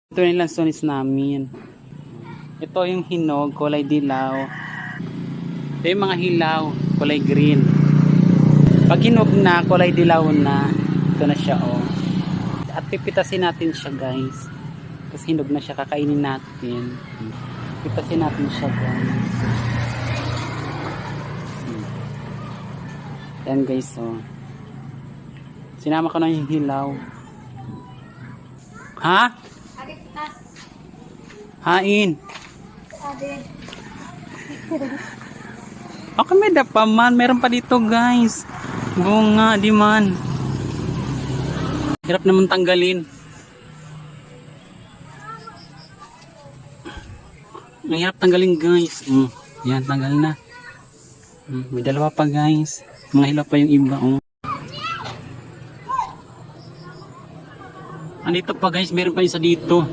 Ito yung lansones namin. Ito yung hinog, kulay dilaw. Ito yung mga hilaw, kulay green. Pag hinog na, kulay dilaw na. Ito na siya, oh. At pipitasin natin siya, guys. Kasi hinog na siya, kakainin natin. Pipitasin natin siya, guys. Yan, guys, oh. Sinama ko na yung hilaw. Ha? Hain. Okay, may pa man. Meron pa dito, guys. Bunga, di man. Hirap naman tanggalin. Ang hirap tanggalin, guys. Yan, tanggal na. May dalawa pa, guys. Mga hilaw pa yung iba, oh. Andito pa, guys. Meron pa isa dito.